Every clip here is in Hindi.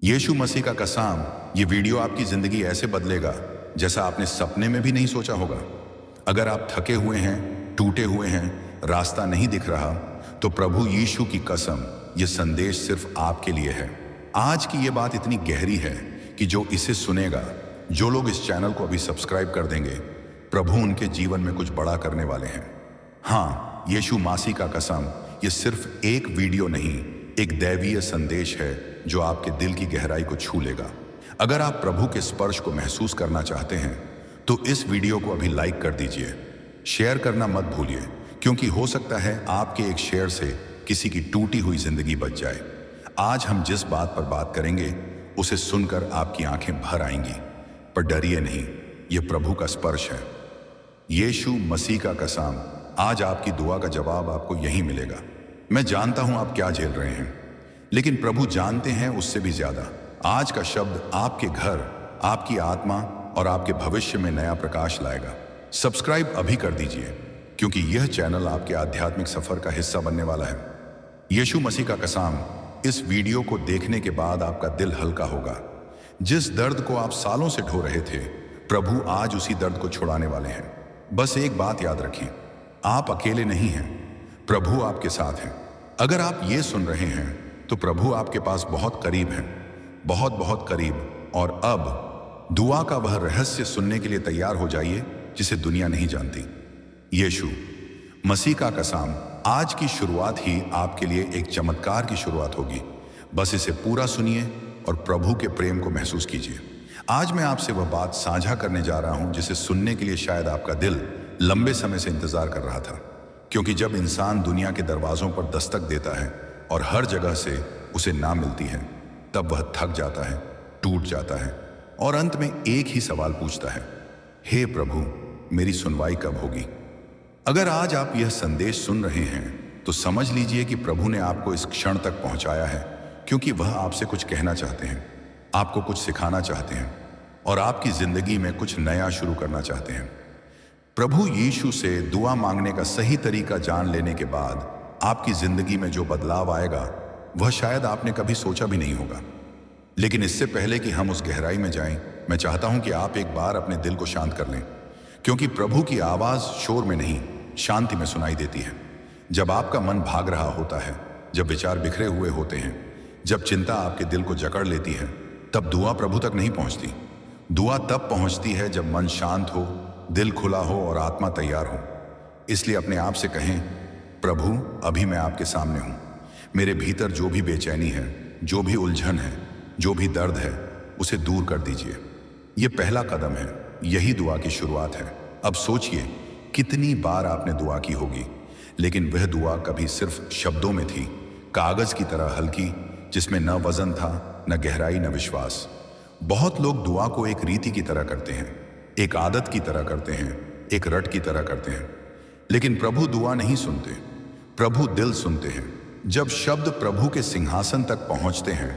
यीशु मसीह का कसम, ये वीडियो आपकी ज़िंदगी ऐसे बदलेगा जैसा आपने सपने में भी नहीं सोचा होगा। अगर आप थके हुए हैं, टूटे हुए हैं, रास्ता नहीं दिख रहा, तो प्रभु यीशु की कसम, ये संदेश सिर्फ आपके लिए है। आज की ये बात इतनी गहरी है कि जो इसे सुनेगा, जो लोग इस चैनल को अभी सब्सक्राइब कर देंगे, प्रभु उनके जीवन में कुछ बड़ा करने वाले हैं। हाँ, यीशु मसीह का कसम, ये सिर्फ एक वीडियो नहीं, एक दैवीय संदेश है जो आपके दिल की गहराई को छू लेगा। अगर आप प्रभु के स्पर्श को महसूस करना चाहते हैं तो इस वीडियो को अभी लाइक कर दीजिए। शेयर करना मत भूलिए, क्योंकि हो सकता है आपके एक शेयर से किसी की टूटी हुई जिंदगी बच जाए। आज हम जिस बात पर बात करेंगे उसे सुनकर आपकी आंखें भर आएंगी, पर डरिए नहीं, यह प्रभु का स्पर्श है। यीशु मसीह का कसम, आज आपकी दुआ का जवाब आपको यहीं मिलेगा। मैं जानता हूं आप क्या झेल रहे हैं, लेकिन प्रभु जानते हैं उससे भी ज्यादा। आज का शब्द आपके घर, आपकी आत्मा और आपके भविष्य में नया प्रकाश लाएगा। सब्सक्राइब अभी कर दीजिए, क्योंकि यह चैनल आपके आध्यात्मिक सफर का हिस्सा बनने वाला है। यीशु मसीह का कसम, इस वीडियो को देखने के बाद आपका दिल हल्का होगा। जिस दर्द को आप सालों से ढो रहे थे, प्रभु आज उसी दर्द को छुड़ाने वाले हैं। बस एक बात याद रखें, आप अकेले नहीं हैं, प्रभु आपके साथ हैं। अगर आप ये सुन रहे हैं तो प्रभु आपके पास बहुत करीब हैं, बहुत बहुत करीब। और अब दुआ का वह रहस्य सुनने के लिए तैयार हो जाइए जिसे दुनिया नहीं जानती। यीशु मसीह का कसम, आज की शुरुआत ही आपके लिए एक चमत्कार की शुरुआत होगी। बस इसे पूरा सुनिए और प्रभु के प्रेम को महसूस कीजिए। आज मैं आपसे वह बात साझा करने जा रहा हूं जिसे सुनने के लिए शायद आपका दिल लंबे समय से इंतजार कर रहा था। क्योंकि जब इंसान दुनिया के दरवाजों पर दस्तक देता है और हर जगह से उसे ना मिलती है, तब वह थक जाता है, टूट जाता है और अंत में एक ही सवाल पूछता है, हे प्रभु, मेरी सुनवाई कब होगी? अगर आज आप यह संदेश सुन रहे हैं तो समझ लीजिए कि प्रभु ने आपको इस क्षण तक पहुंचाया है, क्योंकि वह आपसे कुछ कहना चाहते हैं, आपको कुछ सिखाना चाहते हैं और आपकी जिंदगी में कुछ नया शुरू करना चाहते हैं। प्रभु यीशु से दुआ मांगने का सही तरीका जान लेने के बाद आपकी जिंदगी में जो बदलाव आएगा वह शायद आपने कभी सोचा भी नहीं होगा। लेकिन इससे पहले कि हम उस गहराई में जाएं, मैं चाहता हूं कि आप एक बार अपने दिल को शांत कर लें, क्योंकि प्रभु की आवाज शोर में नहीं, शांति में सुनाई देती है। जब आपका मन भाग रहा होता है, जब विचार बिखरे हुए होते हैं, जब चिंता आपके दिल को जकड़ लेती है, तब दुआ प्रभु तक नहीं पहुंचती। दुआ तब पहुंचती है जब मन शांत हो, दिल खुला हो और आत्मा तैयार हो। इसलिए अपने आप से कहें, प्रभु, अभी मैं आपके सामने हूं। मेरे भीतर जो भी बेचैनी है, जो भी उलझन है, जो भी दर्द है, उसे दूर कर दीजिए। यह पहला कदम है, यही दुआ की शुरुआत है। अब सोचिए, कितनी बार आपने दुआ की होगी, लेकिन वह दुआ कभी सिर्फ शब्दों में थी, कागज की तरह हल्की, जिसमें न वजन था, न गहराई, न विश्वास। बहुत लोग दुआ को एक रीति की तरह करते हैं, एक आदत की तरह करते हैं, एक रट की तरह करते हैं। लेकिन प्रभु दुआ नहीं सुनते, प्रभु दिल सुनते हैं। जब शब्द प्रभु के सिंहासन तक पहुंचते हैं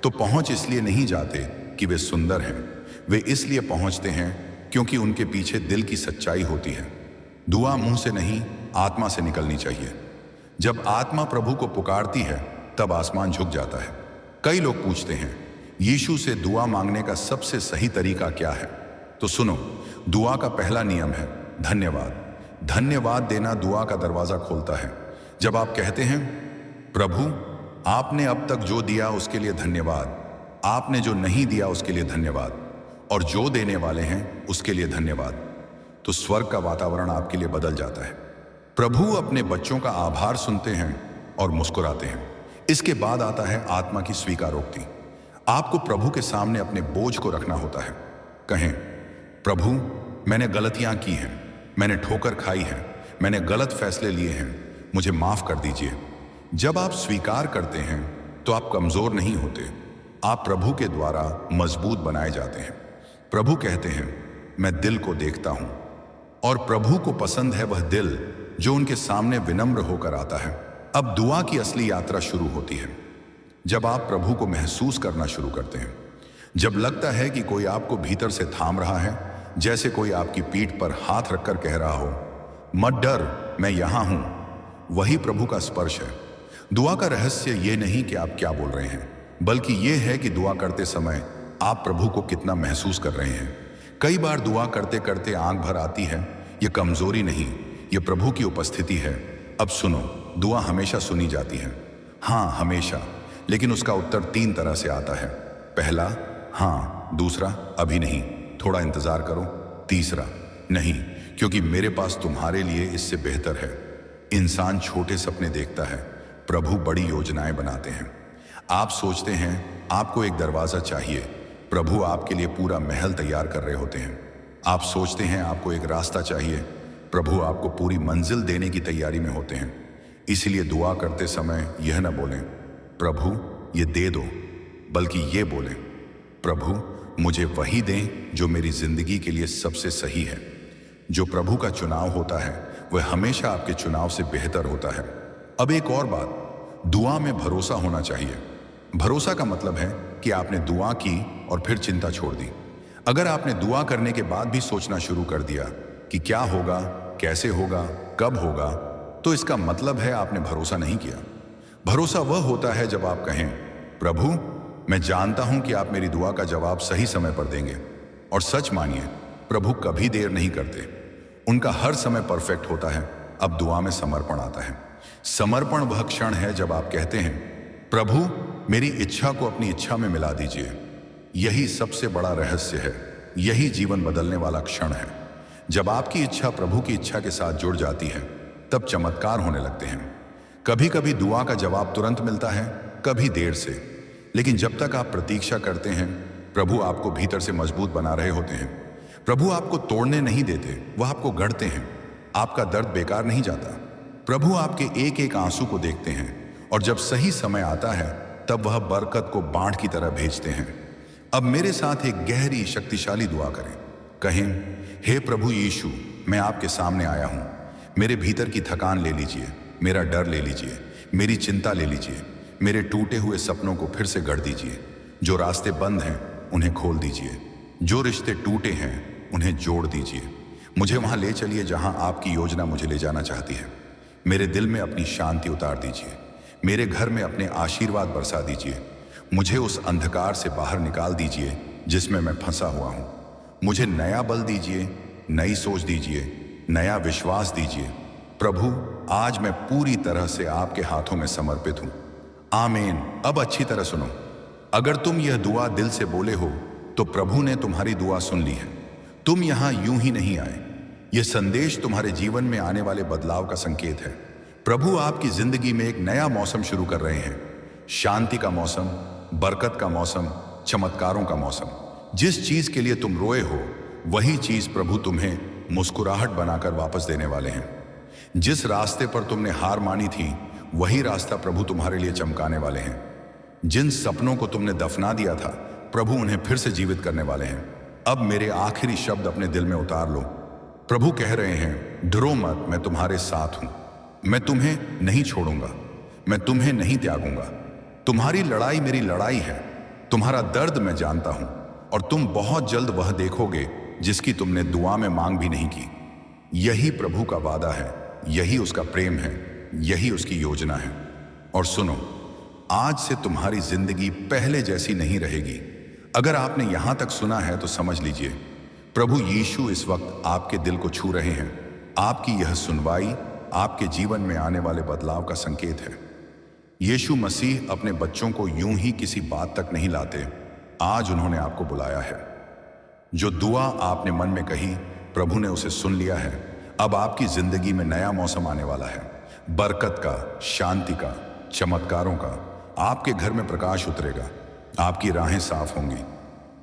तो पहुंच इसलिए नहीं जाते कि वे सुंदर हैं, वे इसलिए पहुंचते हैं क्योंकि उनके पीछे दिल की सच्चाई होती है। दुआ मुंह से नहीं, आत्मा से निकलनी चाहिए। जब आत्मा प्रभु को पुकारती है तब आसमान झुक जाता है। कई लोग पूछते हैं, यीशु से दुआ मांगने का सबसे सही तरीका क्या है? तो सुनो, दुआ का पहला नियम है धन्यवाद। धन्यवाद देना दुआ का दरवाजा खोलता है। जब आप कहते हैं, प्रभु, आपने अब तक जो दिया उसके लिए धन्यवाद, आपने जो नहीं दिया उसके लिए धन्यवाद, और जो देने वाले हैं उसके लिए धन्यवाद, तो स्वर्ग का वातावरण आपके लिए बदल जाता है। प्रभु अपने बच्चों का आभार सुनते हैं और मुस्कुराते हैं। इसके बाद आता है आत्मा की स्वीकारोक्ति। आपको प्रभु के सामने अपने बोझ को रखना होता है। कहें, प्रभु, मैंने गलतियां की हैं, मैंने ठोकर खाई है, मैंने गलत फैसले लिए हैं, मुझे माफ कर दीजिए। जब आप स्वीकार करते हैं तो आप कमजोर नहीं होते, आप प्रभु के द्वारा मजबूत बनाए जाते हैं। प्रभु कहते हैं, मैं दिल को देखता हूं, और प्रभु को पसंद है वह दिल जो उनके सामने विनम्र होकर आता है। अब दुआ की असली यात्रा शुरू होती है, जब आप प्रभु को महसूस करना शुरू करते हैं। जब लगता है कि कोई आपको भीतर से थाम रहा है, जैसे कोई आपकी पीठ पर हाथ रखकर कह रहा हो, मत डर, मैं यहां हूं। वही प्रभु का स्पर्श है। दुआ का रहस्य ये नहीं कि आप क्या बोल रहे हैं, बल्कि ये है कि दुआ करते समय आप प्रभु को कितना महसूस कर रहे हैं। कई बार दुआ करते करते आंख भर आती है। ये कमजोरी नहीं, ये प्रभु की उपस्थिति है। अब सुनो, दुआ हमेशा सुनी जाती है। हाँ, हमेशा। लेकिन उसका उत्तर 3 तरह से आता है। पहला, हाँ। दूसरा, अभी नहीं, थोड़ा इंतजार करो। तीसरा, नहीं, क्योंकि मेरे पास तुम्हारे लिए इससे बेहतर है। इंसान छोटे सपने देखता है, प्रभु बड़ी योजनाएं बनाते हैं। आप सोचते हैं आपको एक दरवाजा चाहिए, प्रभु आपके लिए पूरा महल तैयार कर रहे होते हैं। आप सोचते हैं आपको एक रास्ता चाहिए, प्रभु आपको पूरी मंजिल देने की तैयारी में होते हैं। इसलिए दुआ करते समय यह न बोलें प्रभु ये दे दो, बल्कि ये बोलें प्रभु मुझे वही दें जो मेरी जिंदगी के लिए सबसे सही है। जो प्रभु का चुनाव होता है वह हमेशा आपके चुनाव से बेहतर होता है। अब एक और बात, दुआ में भरोसा होना चाहिए। भरोसा का मतलब है कि आपने दुआ की और फिर चिंता छोड़ दी। अगर आपने दुआ करने के बाद भी सोचना शुरू कर दिया कि क्या होगा, कैसे होगा, कब होगा, तो इसका मतलब है आपने भरोसा नहीं किया। भरोसा वह होता है जब आप कहें प्रभु मैं जानता हूं कि आप मेरी दुआ का जवाब सही समय पर देंगे। और सच मानिए, प्रभु कभी देर नहीं करते, उनका हर समय परफेक्ट होता है। अब दुआ में समर्पण आता है। समर्पण वह क्षण है जब आप कहते हैं प्रभु मेरी इच्छा को अपनी इच्छा में मिला दीजिए। यही सबसे बड़ा रहस्य है, यही जीवन बदलने वाला क्षण है। जब आपकी इच्छा प्रभु की इच्छा के साथ जुड़ जाती है तब चमत्कार होने लगते हैं। कभी कभी दुआ का जवाब तुरंत मिलता है, कभी देर से, लेकिन जब तक आप प्रतीक्षा करते हैं प्रभु आपको भीतर से मजबूत बना रहे होते हैं। प्रभु आपको तोड़ने नहीं देते, वह आपको गढ़ते हैं। आपका दर्द बेकार नहीं जाता। प्रभु आपके एक एक आंसू को देखते हैं और जब सही समय आता है तब वह बरकत को बाढ़ की तरह भेजते हैं। अब मेरे साथ एक गहरी शक्तिशाली दुआ करें। कहें हे प्रभु यीशु, मैं आपके सामने आया हूं। मेरे भीतर की थकान ले लीजिए, मेरा डर ले लीजिए, मेरी चिंता ले लीजिए, मेरे टूटे हुए सपनों को फिर से गढ़ दीजिए। जो रास्ते बंद हैं उन्हें खोल दीजिए, जो रिश्ते टूटे हैं उन्हें जोड़ दीजिए। मुझे वहां ले चलिए जहां आपकी योजना मुझे ले जाना चाहती है। मेरे दिल में अपनी शांति उतार दीजिए, मेरे घर में अपने आशीर्वाद बरसा दीजिए। मुझे उस अंधकार से बाहर निकाल दीजिए जिसमें मैं फंसा हुआ हूं। मुझे नया बल दीजिए, नई सोच दीजिए, नया विश्वास दीजिए। प्रभु आज मैं पूरी तरह से आपके हाथों में समर्पित हूं। आमीन। अब अच्छी तरह सुनो, अगर तुम यह दुआ दिल से बोले हो तो प्रभु ने तुम्हारी दुआ सुन ली है। तुम यहां यूं ही नहीं आए। यह संदेश तुम्हारे जीवन में आने वाले बदलाव का संकेत है। प्रभु आपकी जिंदगी में एक नया मौसम शुरू कर रहे हैं। शांति का मौसम, बरकत का मौसम, चमत्कारों का मौसम। जिस चीज के लिए तुम रोए हो वही चीज प्रभु तुम्हें मुस्कुराहट बनाकर वापस देने वाले हैं। जिस रास्ते पर तुमने हार मानी थी वही रास्ता प्रभु तुम्हारे लिए चमकाने वाले हैं। जिन सपनों को तुमने दफना दिया था प्रभु उन्हें फिर से जीवित करने वाले हैं। अब मेरे आखिरी शब्द अपने दिल में उतार लो। प्रभु कह रहे हैं डरो मत, मैं तुम्हारे साथ हूं। मैं तुम्हें नहीं छोड़ूंगा, मैं तुम्हें नहीं त्यागूंगा। तुम्हारी लड़ाई मेरी लड़ाई है, तुम्हारा दर्द मैं जानता हूं और तुम बहुत जल्द वह देखोगे जिसकी तुमने दुआ में मांग भी नहीं की। यही प्रभु का वादा है, यही उसका प्रेम है, यही उसकी योजना है। और सुनो, आज से तुम्हारी जिंदगी पहले जैसी नहीं रहेगी। अगर आपने यहां तक सुना है तो समझ लीजिए प्रभु यीशु इस वक्त आपके दिल को छू रहे हैं। आपकी यह सुनवाई आपके जीवन में आने वाले बदलाव का संकेत है। यीशु मसीह अपने बच्चों को यूं ही किसी बात तक नहीं लाते। आज उन्होंने आपको बुलाया है। जो दुआ आपने मन में कही प्रभु ने उसे सुन लिया है। अब आपकी जिंदगी में नया मौसम आने वाला है, बरकत का, शांति का, चमत्कारों का। आपके घर में प्रकाश उतरेगा, आपकी राहें साफ होंगी।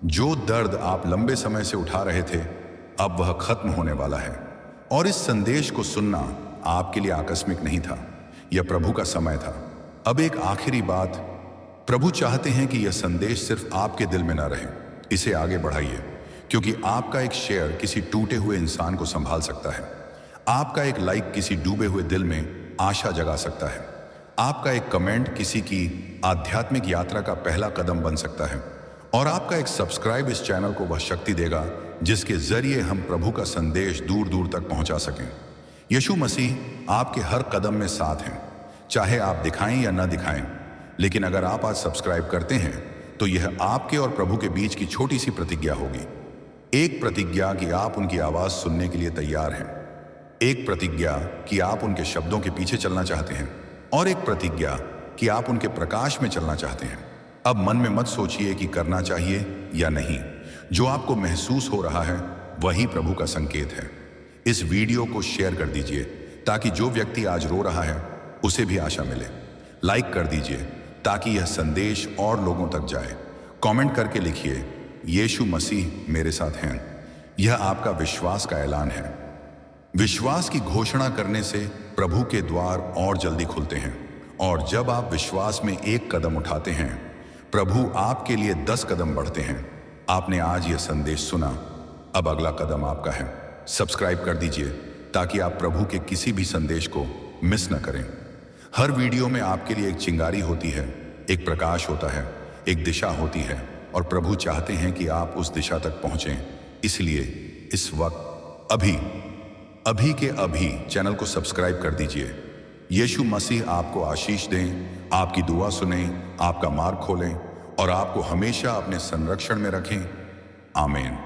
जो दर्द आप लंबे समय से उठा रहे थे अब वह खत्म होने वाला है। और इस संदेश को सुनना आपके लिए आकस्मिक नहीं था, यह प्रभु का समय था। अब एक आखिरी बात, प्रभु चाहते हैं कि यह संदेश सिर्फ आपके दिल में न रहे, इसे आगे बढ़ाइए, क्योंकि आपका एक शेयर किसी टूटे हुए इंसान को संभाल सकता है। आपका एक लाइक किसी डूबे हुए दिल में आशा जगा सकता है। आपका एक कमेंट किसी की आध्यात्मिक यात्रा का पहला कदम बन सकता है। और आपका एक सब्सक्राइब इस चैनल को वह शक्ति देगा जिसके जरिए हम प्रभु का संदेश दूर दूर तक पहुंचा सकें। यीशु मसीह आपके हर कदम में साथ हैं, चाहे आप दिखाएं या न दिखाएं। लेकिन अगर आप आज सब्सक्राइब करते हैं तो यह आपके और प्रभु के बीच की छोटी सी प्रतिज्ञा होगी। एक प्रतिज्ञा कि आप उनकी आवाज सुनने के लिए तैयार हैं, एक प्रतिज्ञा कि आप उनके शब्दों के पीछे चलना चाहते हैं, और एक प्रतिज्ञा कि आप उनके प्रकाश में चलना चाहते हैं। अब मन में मत सोचिए कि करना चाहिए या नहीं। जो आपको महसूस हो रहा है वही प्रभु का संकेत है। इस वीडियो को शेयर कर दीजिए ताकि जो व्यक्ति आज रो रहा है उसे भी आशा मिले। लाइक कर दीजिए ताकि यह संदेश और लोगों तक जाए। कमेंट करके लिखिए, यीशु मसीह मेरे साथ हैं। यह आपका विश्वास का ऐलान है। विश्वास की घोषणा करने से प्रभु के द्वार और जल्दी खुलते हैं, और जब आप विश्वास में एक कदम उठाते हैं, प्रभु आपके लिए 10 कदम बढ़ते हैं। आपने आज यह संदेश सुना, अब अगला कदम आपका है। सब्सक्राइब कर दीजिए ताकि आप प्रभु के किसी भी संदेश को मिस न करें। हर वीडियो में आपके लिए एक चिंगारी होती है, एक प्रकाश होता है, एक दिशा होती है, और प्रभु चाहते हैं कि आप उस दिशा तक पहुंचें। इसलिए इस वक्त अभी के अभी चैनल को सब्सक्राइब कर दीजिए। यीशु मसीह आपको आशीष दें, आपकी दुआ सुनें, आपका मार्ग खोलें और आपको हमेशा अपने संरक्षण में रखें। आमीन।